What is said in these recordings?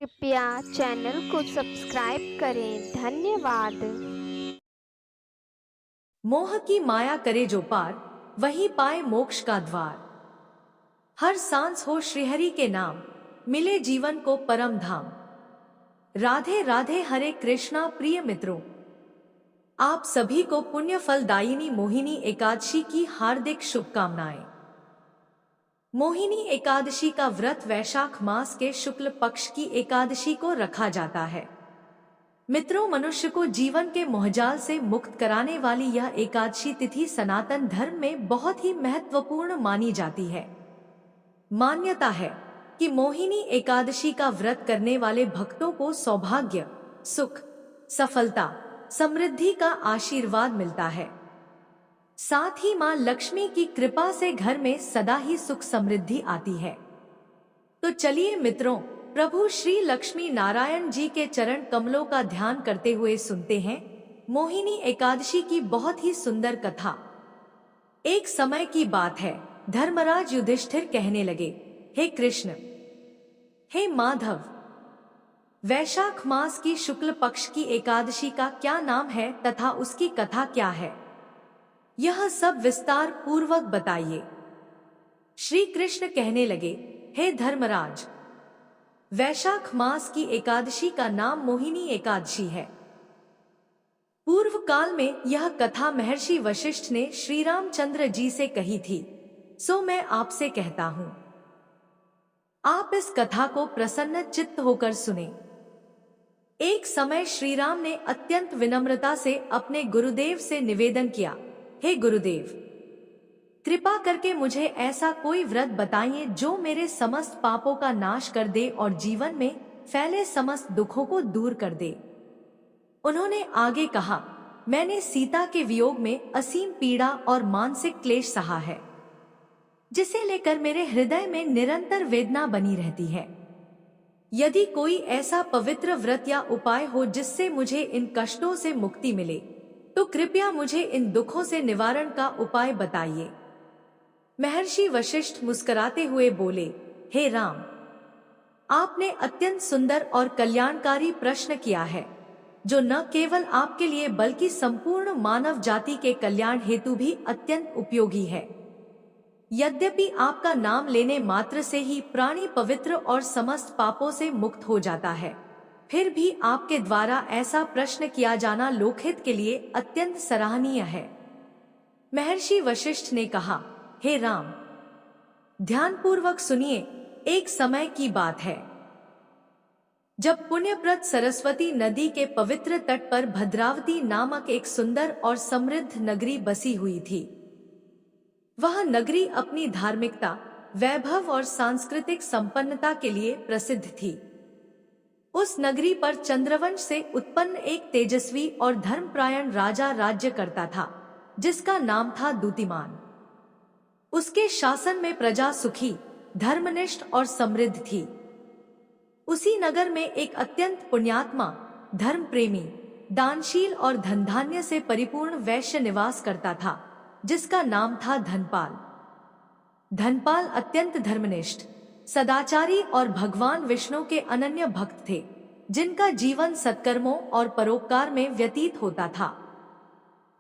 कृपया चैनल को सब्सक्राइब करें। धन्यवाद। मोह की माया करे जो पार, वही पाए मोक्ष का द्वार। हर सांस हो श्रीहरि के नाम, मिले जीवन को परम धाम। राधे राधे हरे कृष्णा प्रिय मित्रों, आप सभी को पुण्य फलदायिनी मोहिनी एकादशी की हार्दिक शुभकामनाएं। मोहिनी एकादशी का व्रत वैशाख मास के शुक्ल पक्ष की एकादशी को रखा जाता है। मित्रों, मनुष्य को जीवन के मोहजाल से मुक्त कराने वाली यह एकादशी तिथि सनातन धर्म में बहुत ही महत्वपूर्ण मानी जाती है। मान्यता है कि मोहिनी एकादशी का व्रत करने वाले भक्तों को सौभाग्य, सुख, सफलता, समृद्धि का आशीर्वाद मिलता है। साथ ही मां लक्ष्मी की कृपा से घर में सदा ही सुख समृद्धि आती है। तो चलिए मित्रों, प्रभु श्री लक्ष्मी नारायण जी के चरण कमलों का ध्यान करते हुए सुनते हैं मोहिनी एकादशी की बहुत ही सुंदर कथा। एक समय की बात है, धर्मराज युधिष्ठिर कहने लगे, हे कृष्ण, हे माधव, वैशाख मास की शुक्ल पक्ष की एकादशी का क्या नाम है तथा उसकी कथा क्या है, यह सब विस्तार पूर्वक बताइए। श्री कृष्ण कहने लगे, हे धर्मराज, वैशाख मास की एकादशी का नाम मोहिनी एकादशी है। पूर्व काल में यह कथा महर्षि वशिष्ठ ने श्री रामचंद्र जी से कही थी, सो मैं आपसे कहता हूं, आप इस कथा को प्रसन्न चित्त होकर सुने। एक समय श्री राम ने अत्यंत विनम्रता से अपने गुरुदेव से निवेदन किया, हे गुरुदेव, कृपा करके मुझे ऐसा कोई व्रत बताइए जो मेरे समस्त पापों का नाश कर दे और जीवन में फैले समस्त दुखों को दूर कर दे। उन्होंने आगे कहा, मैंने सीता के वियोग में असीम पीड़ा और मानसिक क्लेश सहा है, जिसे लेकर मेरे हृदय में निरंतर वेदना बनी रहती है। यदि कोई ऐसा पवित्र व्रत या उपाय हो जिससे मुझे इन कष्टों से मुक्ति मिले, तो कृपया मुझे इन दुखों से निवारण का उपाय बताइए। महर्षि वशिष्ठ मुस्कुराते हुए बोले, हे राम, आपने अत्यंत सुंदर और कल्याणकारी प्रश्न किया है, जो न केवल आपके लिए बल्कि संपूर्ण मानव जाति के कल्याण हेतु भी अत्यंत उपयोगी है। यद्यपि आपका नाम लेने मात्र से ही प्राणी पवित्र और समस्त पापों से मुक्त हो जाता है, फिर भी आपके द्वारा ऐसा प्रश्न किया जाना लोकहित के लिए अत्यंत सराहनीय है। महर्षि वशिष्ठ ने कहा, हे राम, ध्यानपूर्वक सुनिए। एक समय की बात है, जब पुण्यप्रद सरस्वती नदी के पवित्र तट पर भद्रावती नामक एक सुंदर और समृद्ध नगरी बसी हुई थी। वह नगरी अपनी धार्मिकता, वैभव और सांस्कृतिक संपन्नता के लिए प्रसिद्ध थी। उस नगरी पर चंद्रवंश से उत्पन्न एक तेजस्वी और धर्मपरायण राजा राज्य करता था, जिसका नाम था दूतिमान। उसके शासन में प्रजा सुखी, धर्मनिष्ठ और समृद्ध थी। उसी नगर में एक अत्यंत पुण्यात्मा, धर्म प्रेमी, दानशील और धनधान्य से परिपूर्ण वैश्य निवास करता था, जिसका नाम था धनपाल। धनपाल अत्यंत धर्मनिष्ठ, सदाचारी और भगवान विष्णु के अनन्य भक्त थे, जिनका जीवन सत्कर्मों और परोपकार में व्यतीत होता था।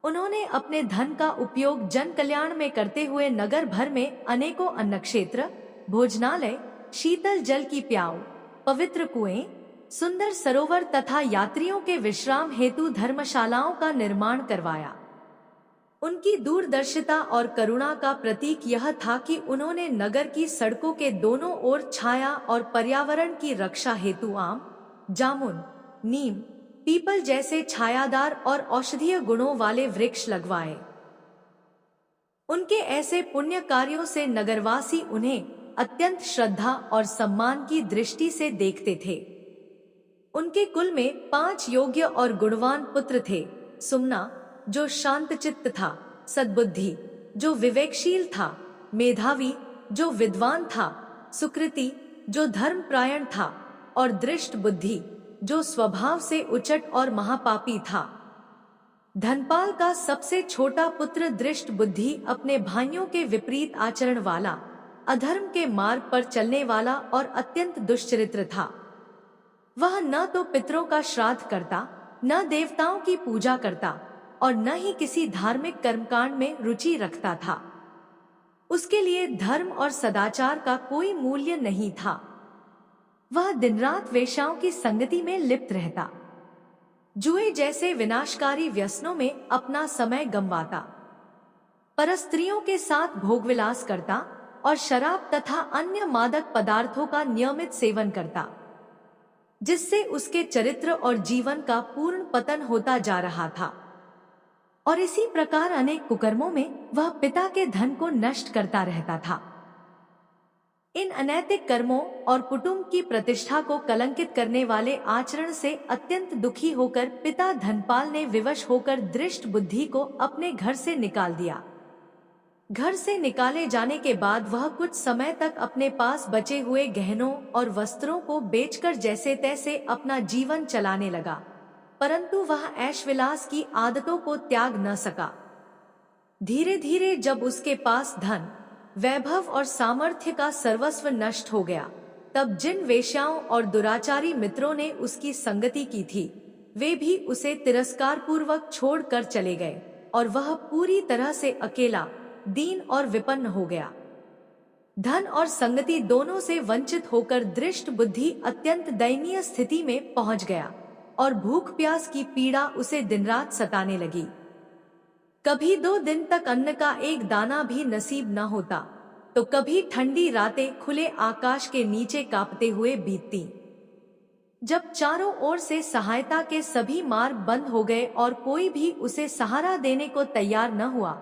उन्होंने अपने धन का उपयोग जन कल्याण में करते हुए नगर भर में अनेकों अन्न क्षेत्र, भोजनालय, शीतल जल की प्याऊ, पवित्र कुएं, सुंदर सरोवर तथा यात्रियों के विश्राम हेतु धर्मशालाओं का निर्माण करवाया। उनकी दूरदर्शिता और करुणा का प्रतीक यह था कि उन्होंने नगर की सड़कों के दोनों ओर छाया और पर्यावरण की रक्षा हेतु आम, जामुन, नीम, पीपल जैसे छायादार और औषधीय गुणों वाले वृक्ष लगवाए। उनके ऐसे पुण्य कार्यों से नगरवासी उन्हें अत्यंत श्रद्धा और सम्मान की दृष्टि से देखते थे। उनके कुल में 5 योग्य और गुणवान पुत्र थे। सुमना, जो शांतचित्त था, सद्बुद्धि, जो विवेकशील था, मेधावी, जो विद्वान था, सुकृति, जो धर्मपरायण था, और दृष्ट बुद्धि, जो स्वभाव से उचट और महापापी था। धनपाल का सबसे छोटा पुत्र दृष्ट बुद्धि अपने भाइयों के विपरीत आचरण वाला, अधर्म के मार्ग पर चलने वाला और अत्यंत दुष्चरित्र था। वह न तो पितरों का श्राद्ध करता, न देवताओं की पूजा करता और न ही किसी धार्मिक कर्मकांड में रुचि रखता था। उसके लिए धर्म और सदाचार का कोई मूल्य नहीं था। वह दिन रात वेश्याओं की संगति में लिप्त रहता, जुए जैसे विनाशकारी व्यसनों में अपना समय गंवाता, परस्त्रियों के साथ भोगविलास करता और शराब तथा अन्य मादक पदार्थों का नियमित सेवन करता, जिससे उसके चरित्र और जीवन का पूर्ण पतन होता जा रहा था। और इसी प्रकार अनेक कुकर्मों में वह पिता के धन को नष्ट करता रहता था। इन अनैतिक कर्मों और कुटुंब की प्रतिष्ठा को कलंकित करने वाले आचरण से अत्यंत दुखी होकर पिता धनपाल ने विवश होकर दृष्ट बुद्धि को अपने घर से निकाल दिया। घर से निकाले जाने के बाद वह कुछ समय तक अपने पास बचे हुए गहनों और वस्त्रों को बेचकर जैसे तैसे अपना जीवन चलाने लगा, परंतु वह ऐशविलास की आदतों को त्याग न सका। धीरे धीरे जब उसके पास धन, वैभव और सामर्थ्य का सर्वस्व नष्ट हो गया, तब जिन वेश्याओं और दुराचारी मित्रों ने उसकी संगति की थी, वे भी उसे तिरस्कार पूर्वक छोड़ कर चले गए और वह पूरी तरह से अकेला, दीन और विपन्न हो गया। धन और संगति दोनों से वंचित होकर दृष्ट बुद्धि अत्यंत दयनीय स्थिति में पहुंच गया और भूख प्यास की पीड़ा उसे दिन रात सताने लगी। कभी 2 दिन तक अन्न का एक दाना भी नसीब न होता, तो कभी ठंडी रातें खुले आकाश के नीचे कांपते हुए बीतती। जब चारों ओर से सहायता के सभी मार्ग बंद हो गए और कोई भी उसे सहारा देने को तैयार न हुआ,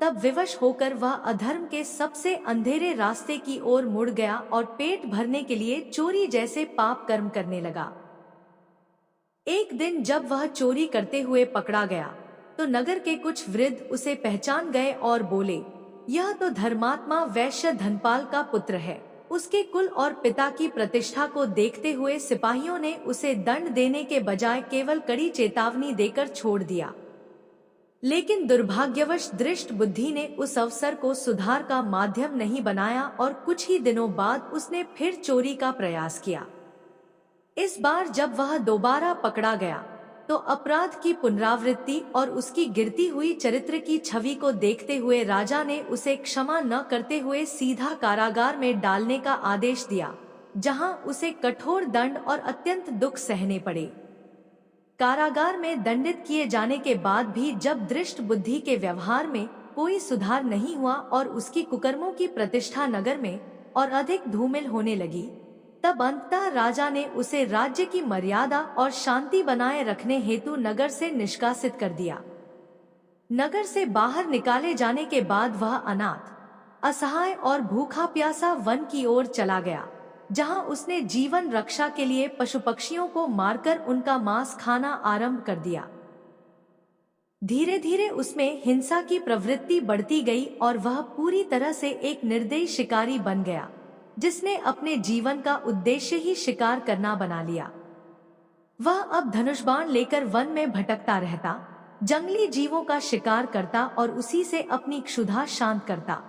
तब विवश होकर वह अधर्म के सबसे अंधेरे रास्ते की ओर मुड़ गया और पेट भरने के लिए चोरी जैसे पाप कर्म करने लगा। एक दिन जब वह चोरी करते हुए पकड़ा गया, तो नगर के कुछ वृद्ध उसे पहचान गए और बोले, यह तो धर्मात्मा वैश्य धनपाल का पुत्र है। उसके कुल और पिता की प्रतिष्ठा को देखते हुए सिपाहियों ने उसे दंड देने के बजाय केवल कड़ी चेतावनी देकर छोड़ दिया। लेकिन दुर्भाग्यवश दृष्ट बुद्धि ने उस अवसर को सुधार का माध्यम नहीं बनाया और कुछ ही दिनों बाद उसने फिर चोरी का प्रयास किया। इस बार जब वह दोबारा पकड़ा गया, तो अपराध की पुनरावृत्ति और उसकी गिरती हुई चरित्र की छवि को देखते हुए राजा ने उसे क्षमा न करते हुए सीधा कारागार में डालने का आदेश दिया, जहां उसे कठोर दंड और अत्यंत दुख सहने पड़े। कारागार में दंडित किए जाने के बाद भी जब दृष्ट बुद्धि के व्यवहार में कोई सुधार नहीं हुआ और उसकी कुकर्मों की प्रतिष्ठा नगर में और अधिक धूमिल होने लगी, तब अंततः राजा ने उसे राज्य की मर्यादा और शांति बनाए रखने हेतु नगर से निष्कासित कर दिया। नगर से बाहर निकाले जाने के बाद वह अनाथ, असहाय और भूखा प्यासा वन की ओर चला गया, जहां उसने जीवन रक्षा के लिए पशु पक्षियों को मारकर उनका मांस खाना आरंभ कर दिया। धीरे धीरे उसमें हिंसा की प्रवृत्ति बढ़ती गई और वह पूरी तरह से एक निर्दयी शिकारी बन गया, जिसने अपने जीवन का उद्देश्य ही शिकार करना बना लिया। वह अब धनुष बाण लेकर वन में भटकता रहता, जंगली जीवों का शिकार करता और उसी से अपनी क्षुधा शांत करता।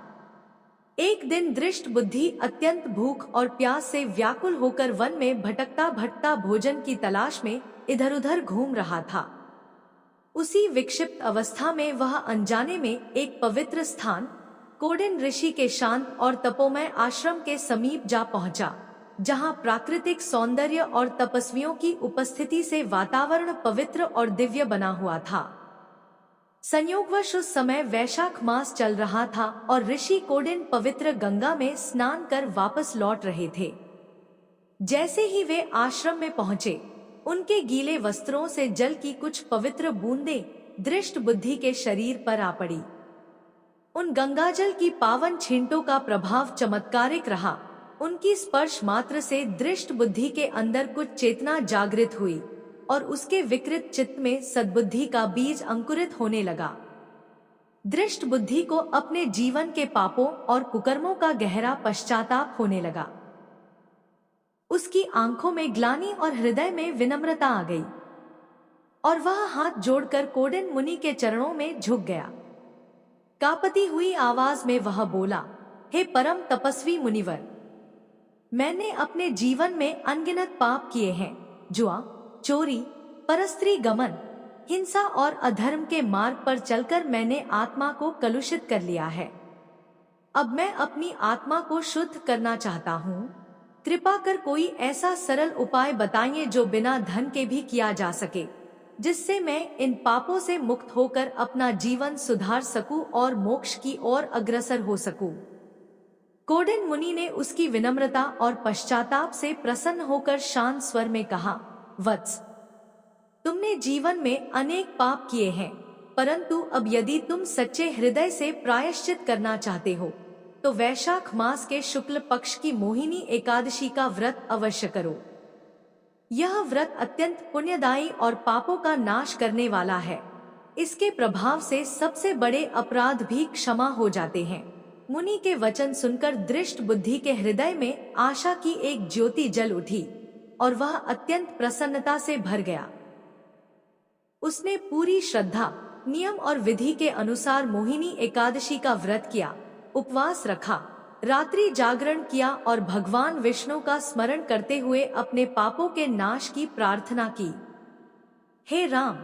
एक दिन दृष्ट बुद्धि अत्यंत भूख और प्यास से व्याकुल होकर वन में भटकता भटकता भोजन की तलाश में इधर उधर घूम रहा था। उसी विक्षिप्त अवस्था में वह अनजाने में एक पवित्र स्थान कोडिन ऋषि के शांत और तपोमय आश्रम के समीप जा पहुंचा, जहां प्राकृतिक सौंदर्य और तपस्वियों की उपस्थिति से वातावरण पवित्र और दिव्य बना हुआ था। संयोगवश उस समय वैशाख मास चल रहा था और ऋषि कोडिन पवित्र गंगा में स्नान कर वापस लौट रहे थे। जैसे ही वे आश्रम में पहुंचे, उनके गीले वस्त्रों से जल की कुछ पवित्र बूंदें दृष्ट बुद्धि के शरीर पर आ पड़ी। उन गंगाजल की पावन छींटों का प्रभाव चमत्कारिक रहा। उनकी स्पर्श मात्र से दृष्ट बुद्धि के अंदर कुछ चेतना जागृत हुई और उसके विकृत चित्त में सद्बुद्धि का बीज अंकुरित होने लगा। दृष्ट बुद्धि को अपने जीवन के पापों और कुकर्मों का गहरा पश्चाताप होने लगा। उसकी आंखों में ग्लानि और हृदय में विनम्रता आ गई और वह हाथ जोड़कर कोडिन मुनि के चरणों में झुक गया। कांपती हुई आवाज में वह बोला, हे परम तपस्वी मुनिवर, मैंने अपने जीवन में अनगिनत पाप किए हैं, जुआ, चोरी, परस्त्री गमन, हिंसा और अधर्म के मार्ग पर चलकर मैंने आत्मा को कलुषित कर लिया है। अब मैं अपनी आत्मा को शुद्ध करना चाहता हूँ। कृपा कर कोई ऐसा सरल उपाय बताइए जो बिना धन के भी किया जा सके, जिससे मैं इन पापों से मुक्त होकर अपना जीवन सुधार सकूं और मोक्ष की ओर अग्रसर हो सकूं। कौंडिन्य मुनि ने उसकी विनम्रता और पश्चाताप से प्रसन्न होकर शांत स्वर में कहा, वत्स, तुमने जीवन में अनेक पाप किए हैं, परंतु अब यदि तुम सच्चे हृदय से प्रायश्चित करना चाहते हो तो वैशाख मास के शुक्ल पक्ष की मोहिनी एकादशी का व्रत अवश्य करो। यह व्रत अत्यंत पुण्यदायी और पापों का नाश करने वाला है। इसके प्रभाव से सबसे बड़े अपराध भी क्षमा हो जाते हैं। मुनि के वचन सुनकर दृष्ट बुद्धि के हृदय में आशा की एक ज्योति जल उठी और वह अत्यंत प्रसन्नता से भर गया। उसने पूरी श्रद्धा, नियम और विधि के अनुसार मोहिनी एकादशी का व्रत किया, उपवास रखा, रात्रि जागरण किया और भगवान विष्णु का स्मरण करते हुए अपने पापों के नाश की प्रार्थना की। हे राम,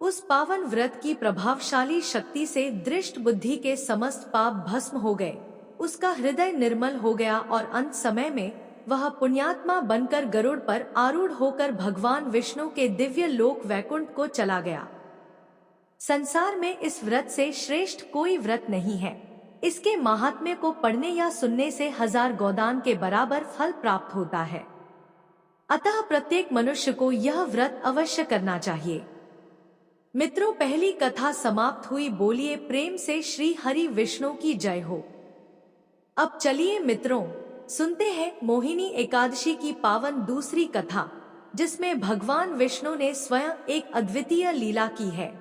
उस पावन व्रत की प्रभावशाली शक्ति से दृष्ट बुद्धि के समस्त पाप भस्म हो गए। उसका हृदय निर्मल हो गया और अंत समय में वह पुण्यात्मा बनकर गरुड़ पर आरूढ़ होकर भगवान विष्णु के दिव्य लोक वैकुंठ को चला गया। संसार में इस व्रत से श्रेष्ठ कोई व्रत नहीं है। इसके महात्म्य को पढ़ने या सुनने से 1000 गोदान के बराबर फल प्राप्त होता है। अतः प्रत्येक मनुष्य को यह व्रत अवश्य करना चाहिए। मित्रों, पहली कथा समाप्त हुई। बोलिए प्रेम से श्री हरि विष्णु की जय हो। अब चलिए मित्रों, सुनते हैं मोहिनी एकादशी की पावन दूसरी कथा, जिसमें भगवान विष्णु ने स्वयं एक अद्वितीय लीला की है।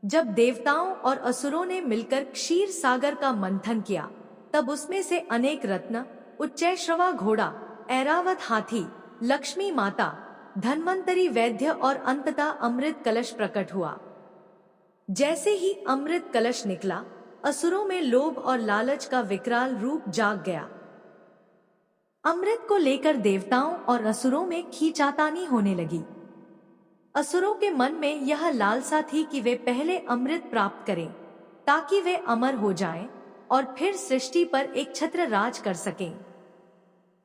जब देवताओं और असुरों ने मिलकर क्षीर सागर का मंथन किया, तब उसमें से अनेक रत्न, उच्चैश्रवा घोड़ा, ऐरावत हाथी, लक्ष्मी माता, धन्वंतरी वैद्य और अंततः अमृत कलश प्रकट हुआ। जैसे ही अमृत कलश निकला, असुरों में लोभ और लालच का विकराल रूप जाग गया। अमृत को लेकर देवताओं और असुरों में खींचातानी होने लगी। असुरों के मन में यह लालसा थी कि वे पहले अमृत प्राप्त करें, ताकि वे अमर हो जाएं और फिर सृष्टि पर एक छत्र राज कर सकें।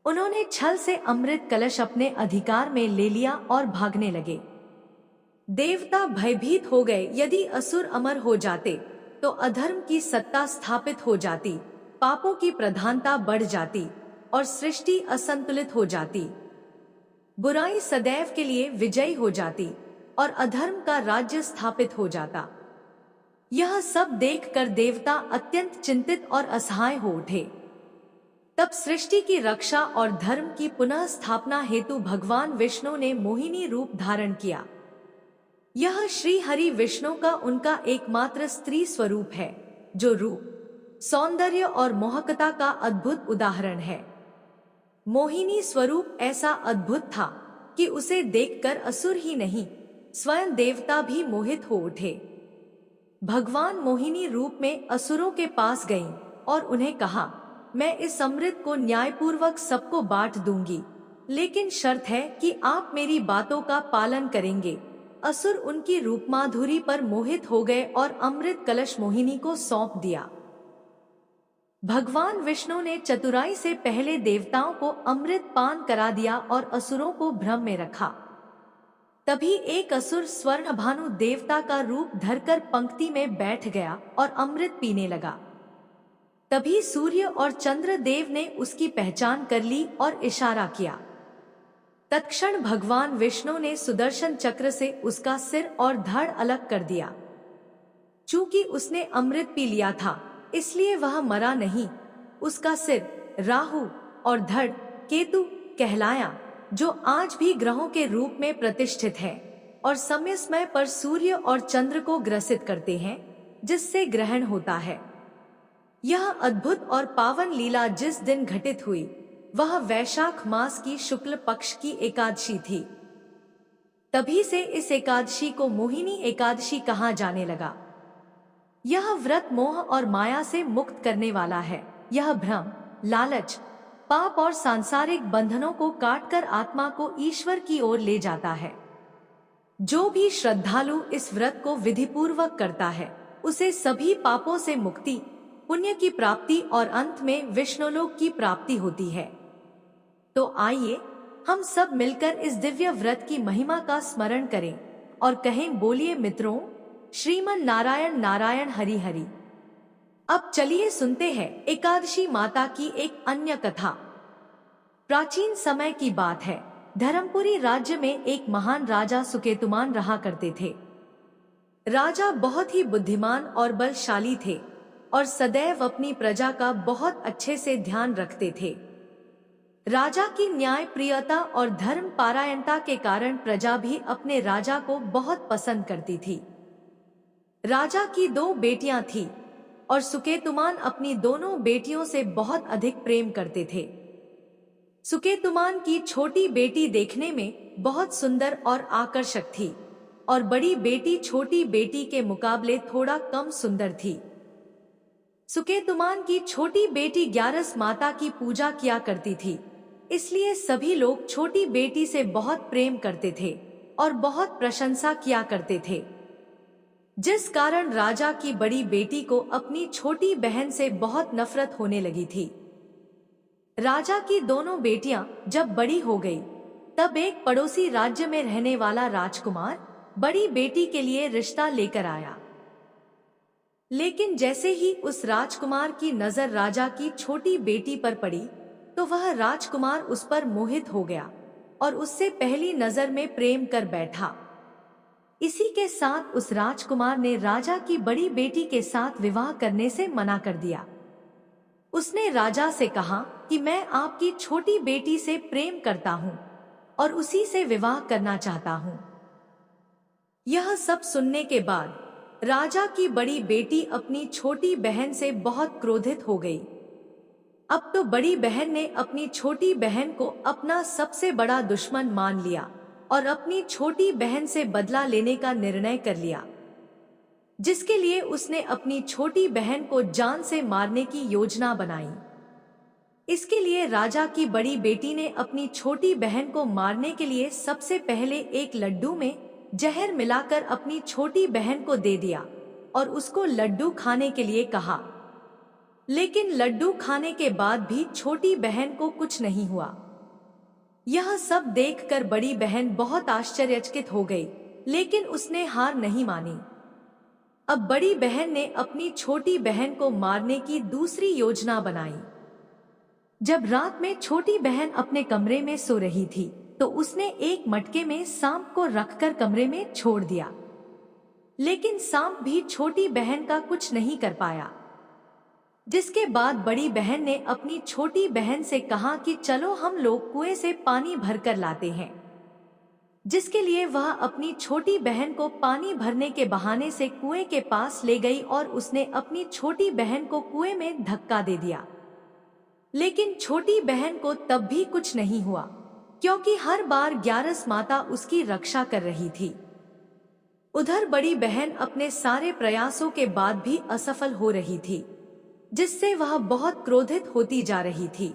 उन्होंने छल से अमृत कलश अपने अधिकार में ले लिया और भागने लगे। देवता भयभीत हो गए। यदि असुर अमर हो जाते तो अधर्म की सत्ता स्थापित हो जाती, पापों की प्रधानता बढ़ जाती और सृष्टि असंतुलित हो जाती। बुराई सदैव के लिए विजयी हो जाती और अधर्म का राज्य स्थापित हो जाता। यह सब देखकर देवता अत्यंत चिंतित और असहाय हो उठे। तब सृष्टि की रक्षा और धर्म की पुनः स्थापना हेतु भगवान विष्णु ने मोहिनी रूप धारण किया। यह श्री हरि विष्णु का उनका एकमात्र स्त्री स्वरूप है, जो रूप, सौंदर्य और मोहकता का अद्भुत उदाहरण है। मोहिनी स्वरूप ऐसा अद्भुत था कि उसे देखकर असुर ही नहीं, स्वयं देवता भी मोहित हो उठे। भगवान मोहिनी रूप में असुरों के पास गईं और उन्हें कहा, मैं इस अमृत को न्यायपूर्वक सबको बांट दूंगी, लेकिन शर्त है कि आप मेरी बातों का पालन करेंगे। असुर उनकी रूपमाधुरी पर मोहित हो गए और अमृत कलश मोहिनी को सौंप दिया। भगवान विष्णु ने चतुराई से पहले देवताओं को अमृत पान करा दिया और असुरों को भ्रम में रखा। तभी एक असुर स्वर्णभानु देवता का रूप धरकर पंक्ति में बैठ गया और अमृत पीने लगा। तभी सूर्य और चंद्र देव ने उसकी पहचान कर ली और इशारा किया। तत्क्षण भगवान विष्णु ने सुदर्शन चक्र से उसका सिर और धड़ अलग कर दिया। चूंकि उसने अमृत पी लिया था, इसलिए वह मरा नहीं। उसका सिर राहु और धड़ केतु कहलाया, जो आज भी ग्रहों के रूप में प्रतिष्ठित है और समय समय पर सूर्य और चंद्र को ग्रसित करते हैं, जिससे ग्रहण होता है। यह अद्भुत और पावन लीला जिस दिन घटित हुई, वह वैशाख मास की शुक्ल पक्ष की एकादशी थी। तभी से इस एकादशी को मोहिनी एकादशी कहा जाने लगा। यह व्रत मोह और माया से मुक्त करने वाला है। यह भ्रम, लालच पाप और सांसारिक बंधनों को काटकर आत्मा को ईश्वर की ओर ले जाता है। जो भी श्रद्धालु इस व्रत को विधिपूर्वक करता है उसे सभी पापों से मुक्ति, पुण्य की प्राप्ति और अंत में विष्णुलोक की प्राप्ति होती है। तो आइए हम सब मिलकर इस दिव्य व्रत की महिमा का स्मरण करें और कहें, बोलिए मित्रों, श्रीमन नारायण नारायण हरि हरि। अब चलिए सुनते हैं एकादशी माता की एक अन्य कथा। प्राचीन समय की बात है। धर्मपुरी राज्य में एक महान राजा सुकेतुमान रहा करते थे। राजा बहुत ही बुद्धिमान और बलशाली थे और सदैव अपनी प्रजा का बहुत अच्छे से ध्यान रखते थे। राजा की न्याय प्रियता और धर्म पारायणता के कारण प्रजा भी अपने राजा को बहुत पसंद करती थी। राजा की 2 बेटियां थीं और सुकेतुमान अपनी दोनों बेटियों से बहुत अधिक प्रेम करते थे। सुकेतुमान की छोटी बेटी देखने में बहुत सुंदर और आकर्षक थी और बड़ी बेटी छोटी बेटी के मुकाबले थोड़ा कम सुंदर थी। सुकेतुमान की छोटी बेटी ग्यारस माता की पूजा किया करती थी, इसलिए सभी लोग छोटी बेटी से बहुत प्रेम करते थे और बहुत प्रशंसा किया करते थे, जिस कारण राजा की बड़ी बेटी को अपनी छोटी बहन से बहुत नफरत होने लगी थी। राजा की दोनों बेटियां जब बड़ी हो गई, तब एक पड़ोसी राज्य में रहने वाला राजकुमार बड़ी बेटी के लिए रिश्ता लेकर आया। लेकिन जैसे ही उस राजकुमार की नजर राजा की छोटी बेटी पर पड़ी, तो वह राजकुमार उस पर मोहित हो गया और उससे पहली नजर में प्रेम कर बैठा। इसी के साथ उस राजकुमार ने राजा की बड़ी बेटी के साथ विवाह करने से मना कर दिया। उसने राजा से कहा कि मैं आपकी छोटी बेटी से प्रेम करता हूँ और उसी से विवाह करना चाहता हूँ। यह सब सुनने के बाद राजा की बड़ी बेटी अपनी छोटी बहन से बहुत क्रोधित हो गई। अब तो बड़ी बहन ने अपनी छोटी बहन को अपना सबसे बड़ा दुश्मन मान लिया और अपनी छोटी बहन से बदला लेने का निर्णय कर लिया, जिसके लिए उसने अपनी छोटी बहन को जान से मारने की योजना बनाई। इसके लिए राजा की बड़ी बेटी ने अपनी छोटी बहन को मारने के लिए सबसे पहले एक लड्डू में जहर मिलाकर अपनी छोटी बहन को दे दिया और उसको लड्डू खाने के लिए कहा। लेकिन लड्डू खाने के बाद भी छोटी बहन को कुछ नहीं हुआ। यह सब देखकर बड़ी बहन बहुत आश्चर्यचकित हो गई, लेकिन उसने हार नहीं मानी। अब बड़ी बहन ने अपनी छोटी बहन को मारने की दूसरी योजना बनाई। जब रात में छोटी बहन अपने कमरे में सो रही थी, तो उसने एक मटके में सांप को रखकर कमरे में छोड़ दिया। लेकिन सांप भी छोटी बहन का कुछ नहीं कर पाया। जिसके बाद बड़ी बहन ने अपनी छोटी बहन से कहा कि चलो हम लोग कुएं से पानी भरकर लाते हैं। जिसके लिए वह अपनी छोटी बहन को पानी भरने के बहाने से कुएं के पास ले गई और उसने अपनी छोटी बहन को कुएं में धक्का दे दिया। लेकिन छोटी बहन को तब भी कुछ नहीं हुआ, क्योंकि हर बार ग्यारस माता उसकी रक्षा कर रही थी। उधर बड़ी बहन अपने सारे प्रयासों के बाद भी असफल हो रही थी, जिससे वह बहुत क्रोधित होती जा रही थी।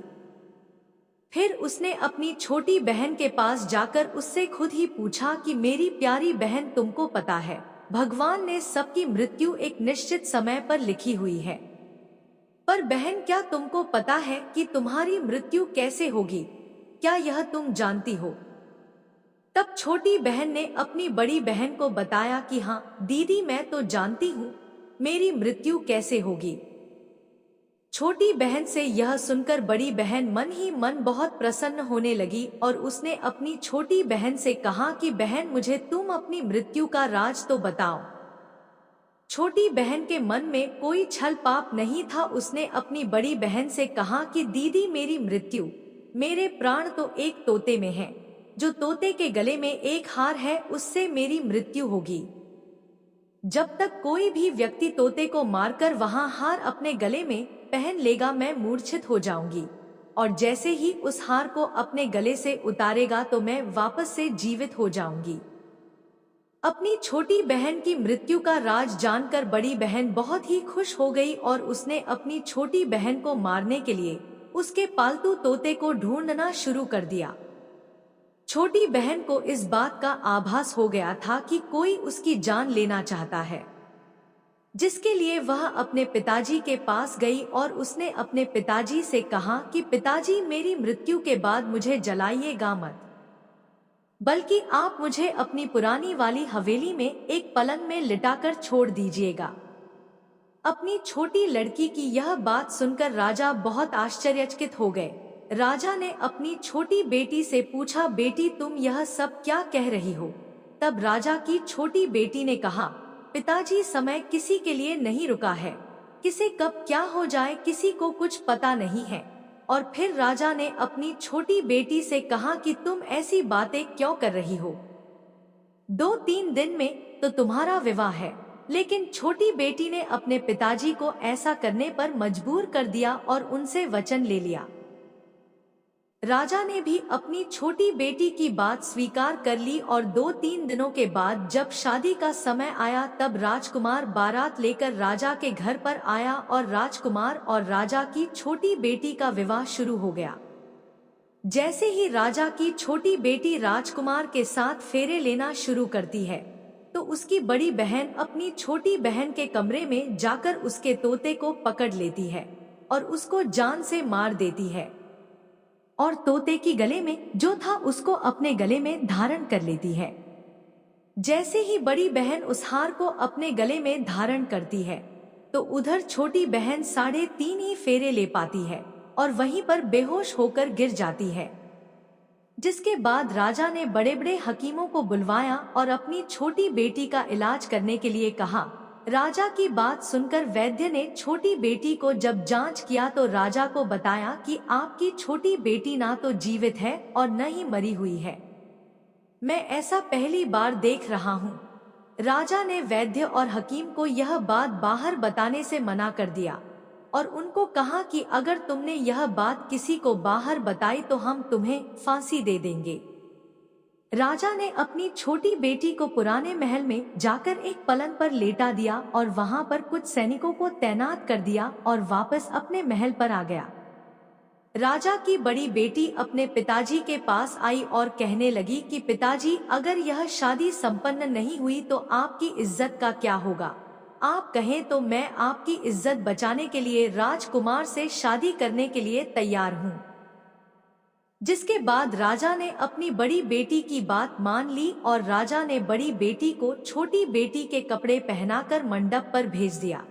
फिर उसने अपनी छोटी बहन के पास जाकर उससे खुद ही पूछा कि मेरी प्यारी बहन, तुमको पता है भगवान ने सबकी मृत्यु एक निश्चित समय पर लिखी हुई है, पर बहन क्या तुमको पता है कि तुम्हारी मृत्यु कैसे होगी? क्या यह तुम जानती हो? तब छोटी बहन ने अपनी बड़ी बहन को बताया कि हाँ दीदी, मैं तो जानती हूँ मेरी मृत्यु कैसे होगी। छोटी बहन से यह सुनकर बड़ी बहन मन ही मन बहुत प्रसन्न होने लगी और उसने अपनी छोटी बहन से कहा कि बहन, मुझे तुम अपनी मृत्यु का राज तो बताओ। छोटी बहन के मन में कोई छल पाप नहीं था। उसने अपनी बड़ी बहन से कहा कि दीदी, मेरी मृत्यु, मेरे प्राण तो एक तोते में है। जो तोते के गले में एक हार है, उससे मेरी मृत्यु होगी। जब तक कोई भी व्यक्ति तोते को मारकर वहां हार अपने गले में पहन लेगा, मैं मूर्छित हो जाऊंगी, और जैसे ही उस हार को अपने गले से उतारेगा तो मैं वापस से जीवित हो जाऊंगी। अपनी छोटी बहन की मृत्यु का राज जानकर बड़ी बहन बहुत ही खुश हो गई और उसने अपनी छोटी बहन को मारने के लिए उसके पालतू तोते को ढूंढना शुरू कर दिया। छोटी बहन को इस बात का आभास हो गया था कि कोई उसकी जान लेना चाहता है, जिसके लिए वह अपने पिताजी के पास गई और उसने अपने पिताजी से कहा कि पिताजी, मेरी मृत्यु के बाद मुझे जलाइएगा मत, बल्कि आप मुझे अपनी पुरानी वाली हवेली में एक पलंग में लिटाकर छोड़ दीजिएगा। अपनी छोटी लड़की की यह बात सुनकर राजा बहुत आश्चर्यचकित हो गए। राजा ने अपनी छोटी बेटी से पूछा, बेटी तुम यह सब क्या कह रही हो? तब राजा की छोटी बेटी ने कहा, पिताजी, समय किसी के लिए नहीं रुका है, किसे कब क्या हो जाए किसी को कुछ पता नहीं है। और फिर राजा ने अपनी छोटी बेटी से कहा कि तुम ऐसी बातें क्यों कर रही हो? 2-3 दिन में तो तुम्हारा विवाह है। लेकिन छोटी बेटी ने अपने पिताजी को ऐसा करने पर मजबूर कर दिया और उनसे वचन ले लिया। राजा ने भी अपनी छोटी बेटी की बात स्वीकार कर ली और 2-3 दिनों के बाद जब शादी का समय आया तब राजकुमार बारात लेकर राजा के घर पर आया और राजकुमार और राजा की छोटी बेटी का विवाह शुरू हो गया। जैसे ही राजा की छोटी बेटी राजकुमार के साथ फेरे लेना शुरू करती है तो उसकी बड़ी बहन अपनी छोटी बहन के कमरे में जाकर उसके तोते को पकड़ लेती है और उसको जान से मार देती है और तोते की गले में जो था उसको अपने गले में धारण कर लेती है। जैसे ही बड़ी बहन उस हार को अपने गले में धारण करती है तो उधर छोटी बहन 3.5 ही फेरे ले पाती है और वहीं पर बेहोश होकर गिर जाती है। जिसके बाद राजा ने बड़े बड़े हकीमों को बुलवाया और अपनी छोटी बेटी का इलाज करने के लिए कहा। राजा की बात सुनकर वैद्य ने छोटी बेटी को जब जांच किया तो राजा को बताया कि आपकी छोटी बेटी ना तो जीवित है और न ही मरी हुई है। मैं ऐसा पहली बार देख रहा हूँ। राजा ने वैद्य और हकीम को यह बात बाहर बताने से मना कर दिया और उनको कहा कि अगर तुमने यह बात किसी को बाहर बताई तो हम तुम्हें फांसी दे देंगे। राजा ने अपनी छोटी बेटी को पुराने महल में जाकर एक पलंग पर लेटा दिया और वहां पर कुछ सैनिकों को तैनात कर दिया और वापस अपने महल पर आ गया। राजा की बड़ी बेटी अपने पिताजी के पास आई और कहने लगी कि पिताजी, अगर यह शादी संपन्न नहीं हुई तो आपकी इज्जत का क्या होगा? आप कहें तो मैं आपकी इज्जत बचाने के लिए राजकुमार से शादी करने के लिए तैयार हूँ। जिसके बाद राजा ने अपनी बड़ी बेटी की बात मान ली और राजा ने बड़ी बेटी को छोटी बेटी के कपड़े पहनाकर मंडप पर भेज दिया।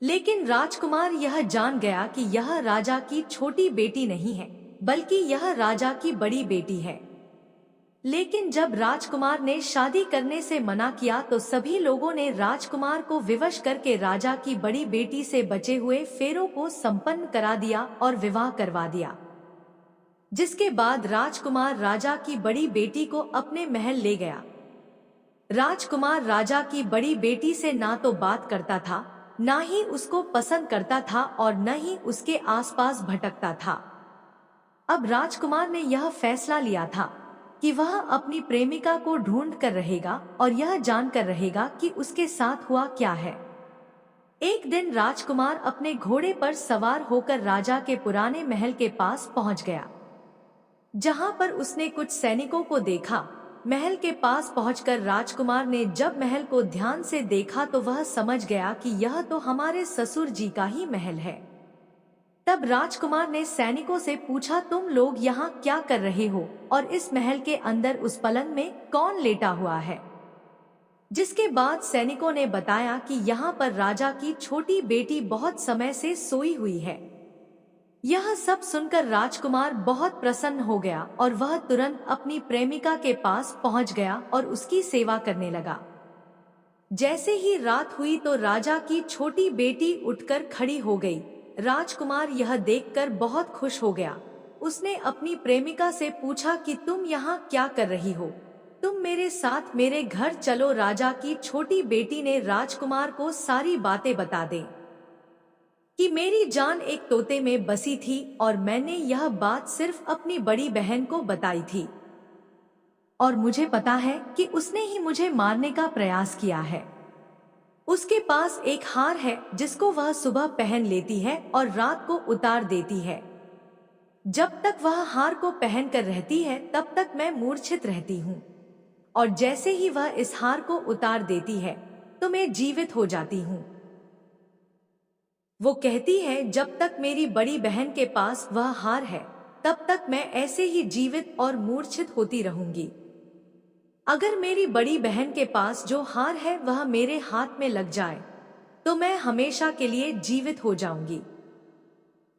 लेकिन राजकुमार यह जान गया कि यह राजा की छोटी बेटी नहीं है, बल्कि यह राजा की बड़ी बेटी है। लेकिन जब राजकुमार ने शादी करने से मना किया तो सभी लोगों ने राजकुमार को विवश करके राजा की बड़ी बेटी से बचे हुए फेरों को संपन्न करा दिया और विवाह करवा दिया। जिसके बाद राजकुमार राजा की बड़ी बेटी को अपने महल ले गया। राजकुमार राजा की बड़ी बेटी से ना तो बात करता था, ना ही उसको पसंद करता था और न ही उसके आसपास भटकता था। अब राजकुमार ने यह फैसला लिया था कि वह अपनी प्रेमिका को ढूंढ कर रहेगा और यह जानकर रहेगा कि उसके साथ हुआ क्या है। एक दिन राजकुमार अपने घोड़े पर सवार होकर राजा के पुराने महल के पास पहुंच गया, जहां पर उसने कुछ सैनिकों को देखा। महल के पास पहुंचकर राजकुमार ने जब महल को ध्यान से देखा तो वह समझ गया कि यह तो हमारे ससुर जी का ही महल है। तब राजकुमार ने सैनिकों से पूछा, तुम लोग यहाँ क्या कर रहे हो और इस महल के अंदर उस पलंग में कौन लेटा हुआ है? जिसके बाद सैनिकों ने बताया कि यहाँ पर राजा की छोटी बेटी बहुत समय से सोई हुई है। यह सब सुनकर राजकुमार बहुत प्रसन्न हो गया और वह तुरंत अपनी प्रेमिका के पास पहुंच गया और उसकी सेवा करने लगा। जैसे ही रात हुई तो राजा की छोटी बेटी उठकर खड़ी हो गई। राजकुमार यह देखकर बहुत खुश हो गया। उसने अपनी प्रेमिका से पूछा कि तुम यहाँ क्या कर रही हो? तुम मेरे साथ मेरे घर चलो। राजा की छोटी बेटी ने राजकुमार को सारी बातें बता दी कि मेरी जान एक तोते में बसी थी और मैंने यह बात सिर्फ अपनी बड़ी बहन को बताई थी और मुझे पता है कि उसने ही मुझे मारने का प्रयास किया है। उसके पास एक हार है जिसको वह सुबह पहन लेती है और रात को उतार देती है। जब तक वह हार को पहनकर रहती है तब तक मैं मूर्छित रहती हूँ, और जैसे ही वह इस हार को उतार देती है तो मैं जीवित हो जाती हूँ। वो कहती है जब तक मेरी बड़ी बहन के पास वह हार है तब तक मैं ऐसे ही जीवित और मूर्छित होती रहूंगी। अगर मेरी बड़ी बहन के पास जो हार है वह मेरे हाथ में लग जाए तो मैं हमेशा के लिए जीवित हो जाऊंगी।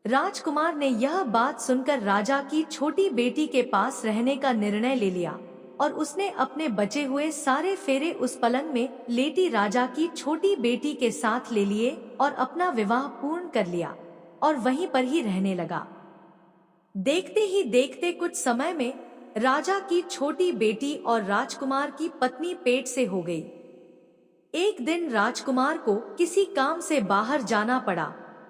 राजकुमार ने यह बात सुनकर राजा की छोटी बेटी के पास रहने का निर्णय ले लिया और उसने अपने बचे हुए सारे फेरे उस पलंग में लेटी राजा की छोटी बेटी के साथ ले लिए और अपना विवाह पूर्ण कर लिया और वहीं पर ही रहने लगा। देखते ही देखते कुछ समय में राजा की छोटी बेटी और राजकुमार की पत्नी पेट से हो गई। एक दिन राजकुमार को किसी काम से बाहर जाना पड़ा।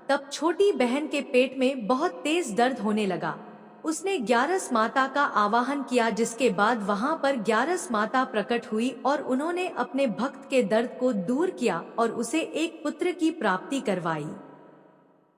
तब छोटी बहन के पेट में बहुत तेज दर्द होने लगा। उसने ग्यारस माता का आवाहन किया, जिसके बाद वहां पर ग्यारस माता प्रकट हुई और उन्होंने अपने भक्त के दर्द को दूर किया और उसे एक पुत्र की प्राप्ति करवाई।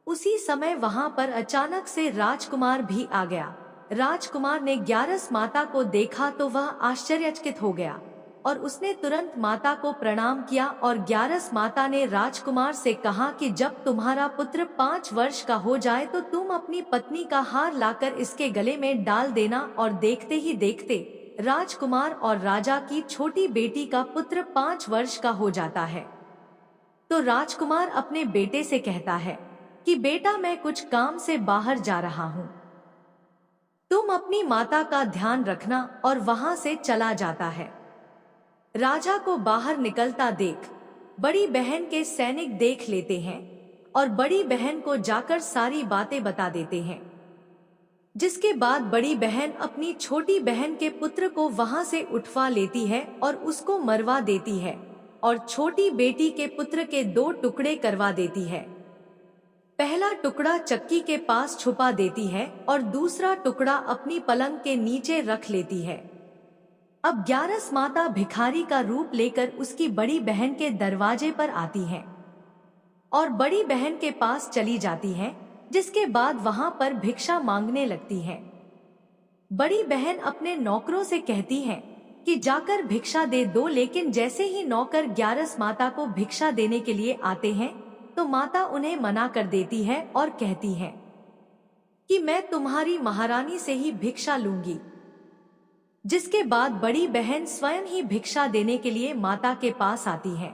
उसी समय वहां पर अचानक से राजकुमार भी आ गया। राजकुमार ने ग्यारस माता को देखा तो वह आश्चर्यचकित हो गया और उसने तुरंत माता को प्रणाम किया और ग्यारस माता ने राजकुमार से कहा कि जब तुम्हारा पुत्र 5 वर्ष का हो जाए तो तुम अपनी पत्नी का हार लाकर इसके गले में डाल देना। और देखते ही देखते राजकुमार और राजा की छोटी बेटी का पुत्र 5 वर्ष का हो जाता है। तो राजकुमार अपने बेटे से कहता है कि बेटा, मैं कुछ काम से बाहर जा रहा हूँ, तुम अपनी माता का ध्यान रखना, और वहां से चला जाता है। राजा को बाहर निकलता देख बड़ी बहन के सैनिक देख लेते हैं और बड़ी बहन को जाकर सारी बातें बता देते हैं, जिसके बाद बड़ी बहन अपनी छोटी बहन के पुत्र को वहां से उठवा लेती है और उसको मरवा देती है और छोटी बेटी के पुत्र के 2 टुकड़े करवा देती है। पहला टुकड़ा चक्की के पास छुपा देती है और दूसरा टुकड़ा अपनी पलंग के नीचे रख लेती है। अब ग्यारस माता भिखारी का रूप लेकर उसकी बड़ी बहन के दरवाजे पर आती है और बड़ी बहन के पास चली जाती है, जिसके बाद वहां पर भिक्षा मांगने लगती है। बड़ी बहन अपने नौकरों से कहती है कि जाकर भिक्षा दे दो, लेकिन जैसे ही नौकर ग्यारस माता को भिक्षा देने के लिए आते हैं तो माता उन्हें मना कर देती है और कहती है कि मैं तुम्हारी महारानी से ही भिक्षा लूंगी। जिसके बाद बड़ी बहन स्वयं ही भिक्षा देने के लिए माता के पास आती है।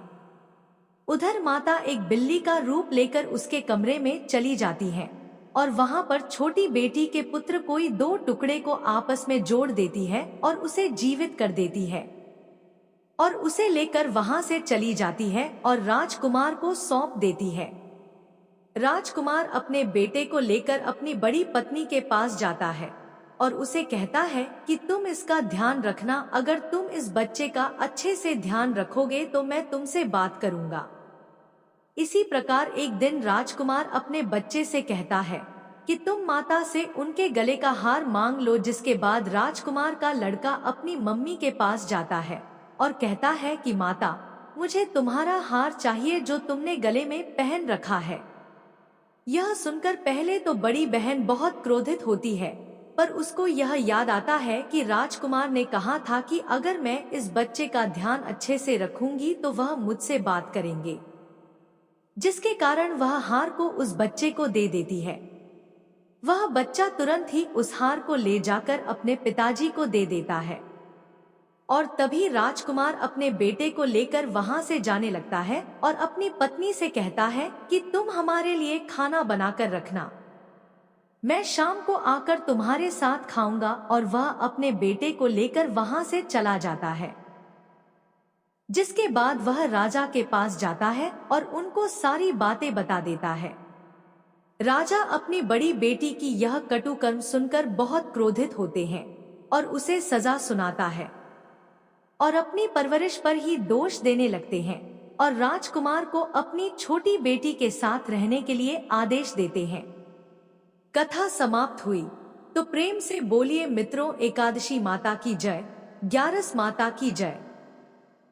उधर माता एक बिल्ली का रूप लेकर उसके कमरे में चली जाती है और वहां पर छोटी बेटी के पुत्र कोई 2 टुकड़े को आपस में जोड़ देती है और उसे जीवित कर देती है और उसे लेकर वहां से चली जाती है और राजकुमार को सौंप देती है। राजकुमार अपने बेटे को लेकर अपनी बड़ी पत्नी के पास जाता है और उसे कहता है कि तुम इसका ध्यान रखना, अगर तुम इस बच्चे का अच्छे से ध्यान रखोगे तो मैं तुमसे बात करूंगा। इसी प्रकार एक दिन राजकुमार अपने बच्चे से कहता है कि तुम माता से उनके गले का हार मांग लो। जिसके बाद राजकुमार का लड़का अपनी मम्मी के पास जाता है और कहता है कि माता, मुझे तुम्हारा हार चाहिए जो तुमने गले में पहन रखा है। यह सुनकर पहले तो बड़ी बहन बहुत क्रोधित होती है, पर उसको यह याद आता है कि राजकुमार ने कहा था कि अगर मैं इस बच्चे का ध्यान अच्छे से रखूंगी तो वह मुझसे बात करेंगे, जिसके कारण वह हार को उस बच्चे को दे देती है। वह बच्चा तुरंत ही उस हार को ले जाकर अपने पिताजी को दे देता है और तभी राजकुमार अपने बेटे को लेकर वहां से जाने लगता है और अपनी पत्नी से कहता है कि तुम हमारे लिए खाना बनाकर रखना, मैं शाम को आकर तुम्हारे साथ खाऊंगा। और वह अपने बेटे को लेकर वहां से चला जाता है। जिसके बाद वह राजा के पास जाता है और उनको सारी बातें बता देता है। राजा अपनी बड़ी बेटी की यह कटु कर्म सुनकर बहुत क्रोधित होते हैं और उसे सजा सुनाता है और अपनी परवरिश पर ही दोष देने लगते हैं और राजकुमार को अपनी छोटी बेटी के साथ रहने के लिए आदेश देते हैं। कथा समाप्त हुई। तो प्रेम से बोलिए मित्रों, एकादशी माता की जय, ग्यारस माता की जय।